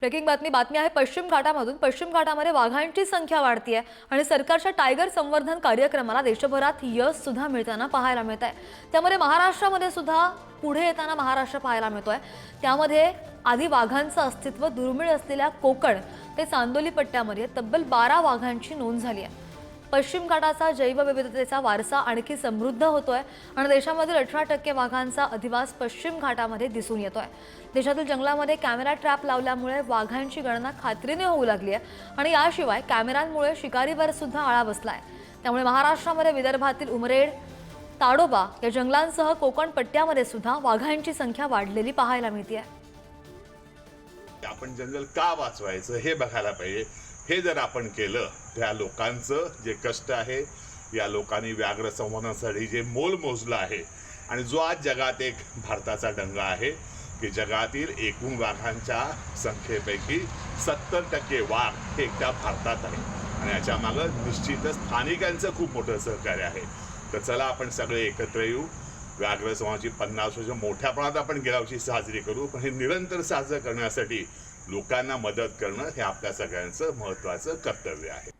Breaking बातमी आहे पश्चिम घाटामधून। पश्चिम घाटामध्ये वाघांची संख्या वाढती आहे आणि सरकारच्या टायगर संवर्धन कार्यक्रमाला देशभरात यश सुद्धा मिळताना पाहायला मिळत आहे। त्यामध्ये महाराष्ट्रामध्ये सुद्धा पुढे येताना महाराष्ट्र पाहायला मिळतोय। त्यामध्ये आधी वाघांचं अस्तित्व दुर्मिळ असलेल्या कोकण ते चांदोली पट्ट्यामध्ये तब्बल 12 वाघांची नोंद झाली आहे। पश्चिम घाटाचा जैवविविधतेचा वारसा आणखी समृद्ध होतोय आणि देशामधील 18% वाघांचा अधिवास पश्चिम घाटामध्ये दिसून येतोय। देशातील जंगलामध्ये कॅमेरा ट्रॅप लावल्यामुळे वाघांची गणना खात्रीने होऊ लागली आहे आणि याशिवाय कॅमेऱ्यांमुळे शिकारीवर सुद्धा आळा बसलाय। त्यामुळे महाराष्ट्रामध्ये विदर्भातील उमरेड, ताडोबा या जंगलांसह कोकण पट्ट्यामध्ये सुद्धा वाघांची संख्या वाढलेली पाहायला मिळते। आपण जंगल का वाचवायचं हे बघायला पाहिजे। हे जर आपण केलं त्या लोकांचं जे कष्ट आहे, या लोकांनी व्याघ्र संवर्धनासाठी जे मोल मोजलं आहे आणि जो आज जगात एक भारताचा डंगा आहे की जगातील एकूण वाघांच्या संख्येपैकी 70% वाघ हे एकट्या भारतात आहे आणि याच्या मागं निश्चितच स्थानिकांचं खूप मोठं सहकार्य आहे। तर चला आपण सगळे एकत्र येऊ, व्याघ्र संवर्धनाची 50 वर्ष मोठ्या प्रमाणात आपण गेल्या वर्षी साजरी करू, पण हे निरंतर साजरं करण्यासाठी लोकांना मदत करणं हे आपल्या सगळ्यांचं महत्त्वाचं कर्तव्य आहे।